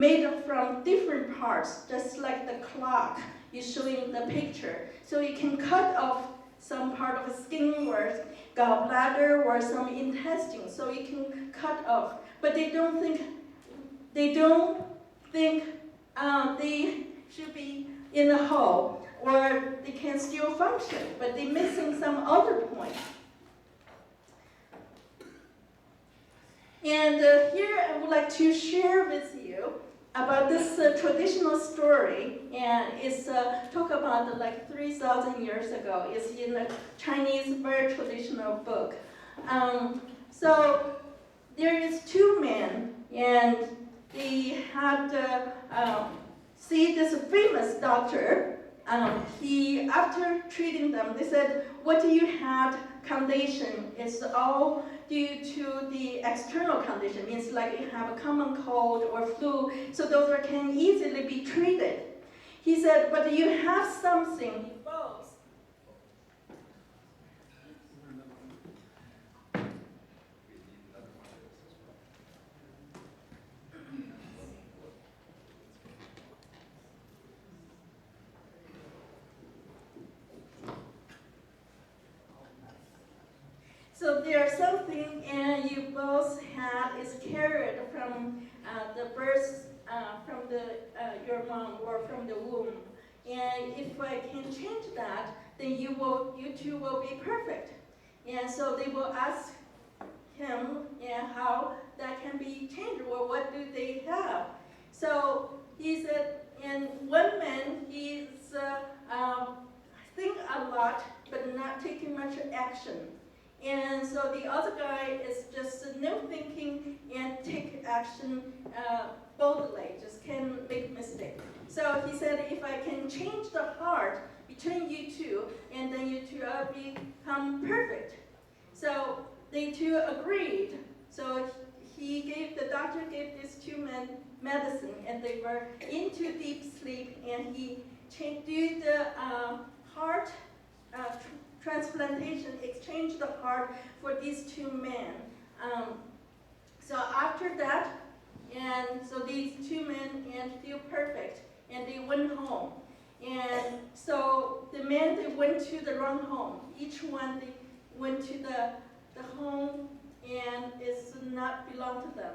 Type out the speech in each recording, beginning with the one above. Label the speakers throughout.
Speaker 1: made from different parts, just like the clock you show in the picture. So you can cut off some part of the skin or gallbladder or some intestine, so you can cut off. But they don't think they should be in a hole, or they can still function, but they're missing some other point. And here I would like to share with you about this traditional story, and it's talk about like 3,000 years ago. It's in a Chinese very traditional book. So there is two men, and they had see this famous doctor. He, after treating them, they said, what you had condition is all due to the external condition, means like you have a common cold or flu, so those can easily be treated. He said, but you have something both. So there's something, and you both had is carried from the birth, from your mom or from the womb. And if I can change that, then you two will be perfect. And so they will ask him, how that can be changed, or what do they have? So he said, and one man, he's think a lot, but not taking much action. And so the other guy is just no thinking and take action boldly, just can make mistake. So he said, if I can change the heart between you two, and then you two will become perfect. So they two agreed. So the doctor gave these two men medicine, and they were into deep sleep, and he did the heart transplantation, exchanged the heart for these two men. So after that, and so these two men feel perfect, and they went home. And so the men, they went to the wrong home. Each one, they went to the home, and it's not belong to them.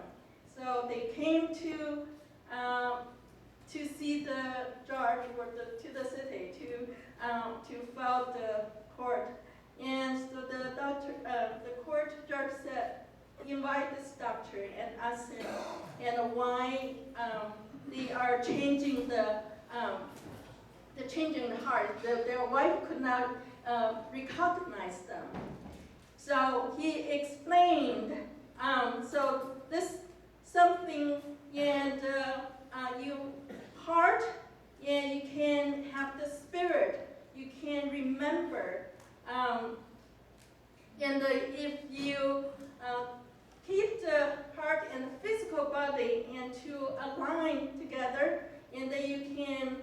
Speaker 1: So they came to see the judge, or to the city to file the court. And so the court judge said, invite this doctor and ask him and why they are changing the heart. Their wife could not recognize them. So he explained, so this something, and you heart, and you can have the spirit, you can remember, and if you keep the heart and the physical body and to align together, and then you can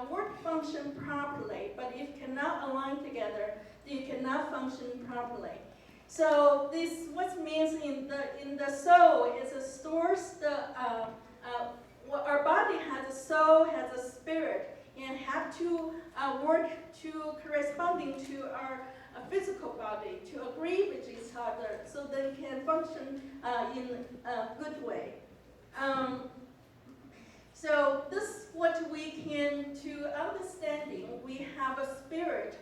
Speaker 1: work function properly. But if you cannot align together, then you cannot function properly. So this what means in the soul is it stores the our body has a soul, has a spirit, and have to work to corresponding to our physical body to agree with each other, so they can function in a good way. So this what we can to understanding. We have a spirit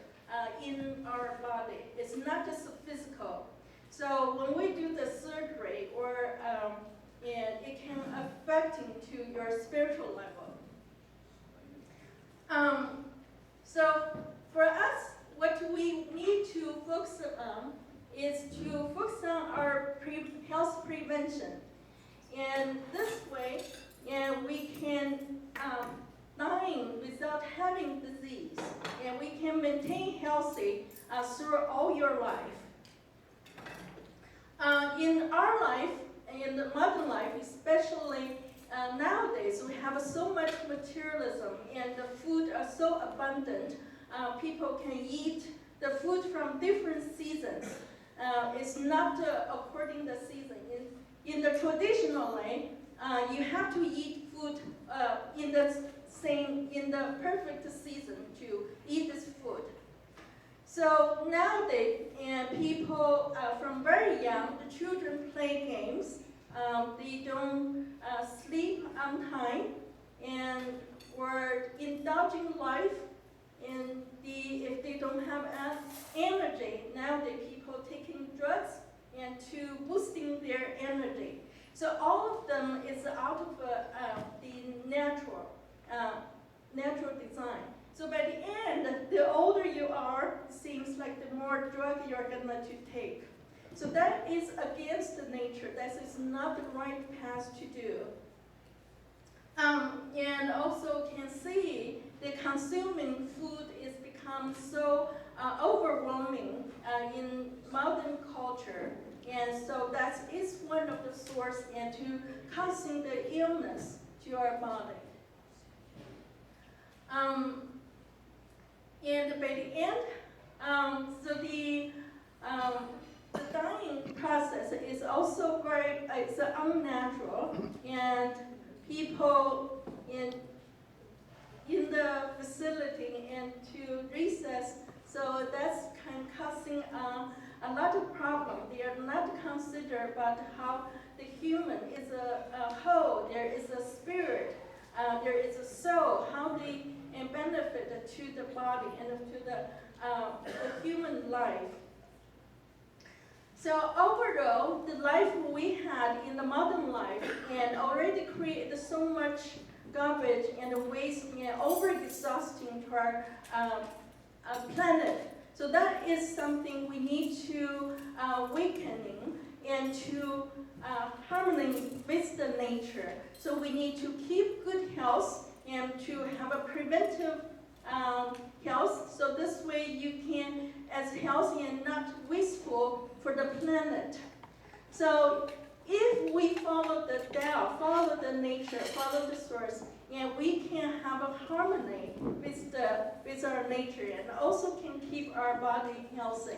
Speaker 1: in our body. It's not just physical. So when we do the surgery, or and it can affecting to your spiritual level. So for us, what we need to focus on is to focus on our health prevention. And this way, we can dying without having disease, and we can maintain healthy through all your life. In our life, in the modern life, especially nowadays, we have so much materialism, and the food are so abundant. People can eat the food from different seasons. It's not according to the season. In the traditional way, you have to eat food food in the perfect season to eat this food. So nowadays, people from very young, the children play games. They don't sleep on time, and were indulging life. And if they don't have energy, nowadays people taking drugs and to boosting their energy. So all of them is out of the natural design. So by the end, the older you are, it seems like the more drug you're gonna to take. So that is against the nature. That is not the right path to do. And also can see that consuming food is become so overwhelming in modern culture. And so that is one of the source and to causing the illness to our body. And by the end, so the dying process is also very it's unnatural, and people in the facility and to recess, so that's kind of causing a lot of problems. They are not considered about how the human is a whole. There is a spirit, there is a soul, how they benefit to the body and to the human life. So overall, the life we had in the modern life and already created so much garbage and waste and over-exhausting to our planet. So that is something we need to awakening and to harmony with the nature. So we need to keep good health and to have a preventive health. So this way you can, as healthy and not wasteful for the planet. So if we follow the Tao, follow the nature, follow the source, and we can have a harmony with our nature and also can keep our body healthy.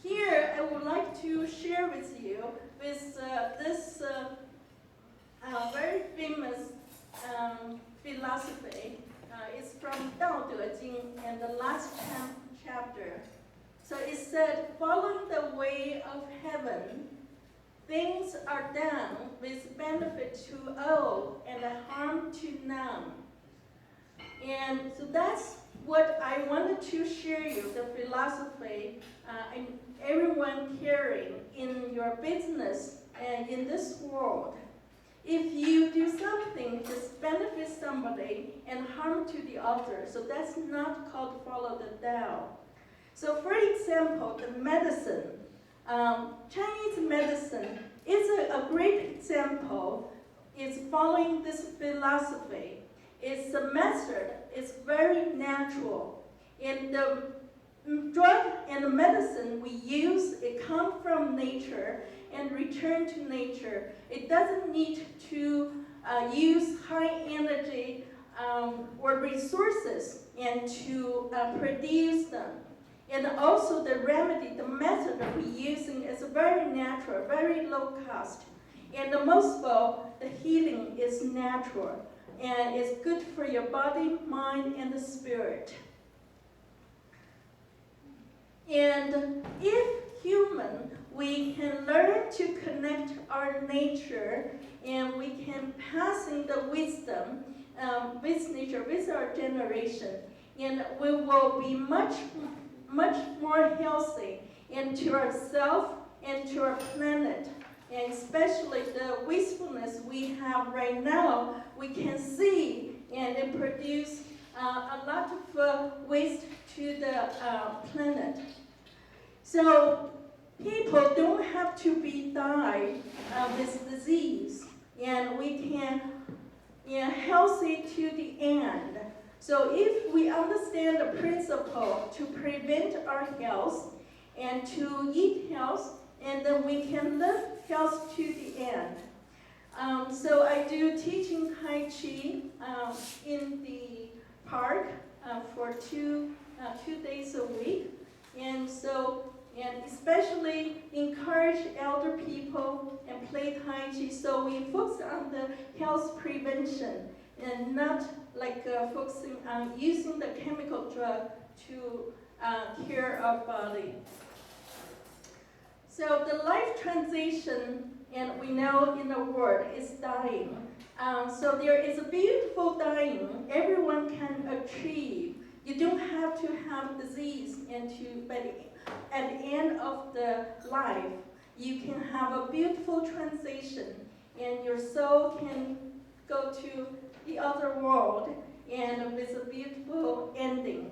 Speaker 1: Here I would like to share with you with this very famous philosophy. It's from Dao De Jing and the last chapter. So it said, following the way of heaven, things are done with benefit to all and harm to none. And so that's what I wanted to share you, the philosophy and everyone carrying in your business and in this world. If you do something just benefit somebody and harm to the other, so that's not called follow the Tao. So for example, the medicine, Chinese medicine is a great example. It's following this philosophy. It's a method, it's very natural. And the drug and the medicine we use, it comes from nature and return to nature. It doesn't need to use high energy or resources and to produce them. And also the remedy, the method that we're using is very natural, very low cost. And the most of all, the healing is natural. And it's good for your body, mind, and the spirit. And if human, we can learn to connect our nature, and we can pass in the wisdom with nature, with our generation, and we will be much more healthy and to ourselves and to our planet. And especially the wastefulness we have right now, we can see and it produce a lot of waste to the planet. So people don't have to be died with disease, and we can healthy to the end. So if we understand the principle to prevent our health and to eat health, and then we can live health to the end. So I do teaching Tai Chi in the park for two days a week. And so and especially encourage elder people and play Tai Chi. So we focus on the health prevention and not like focusing on using the chemical drug to cure our body. So the life transition, and we know in the world, is dying. So there is a beautiful dying everyone can achieve. You don't have to have disease but at the end of the life, you can have a beautiful transition, and your soul can go to the other world and with a beautiful ending.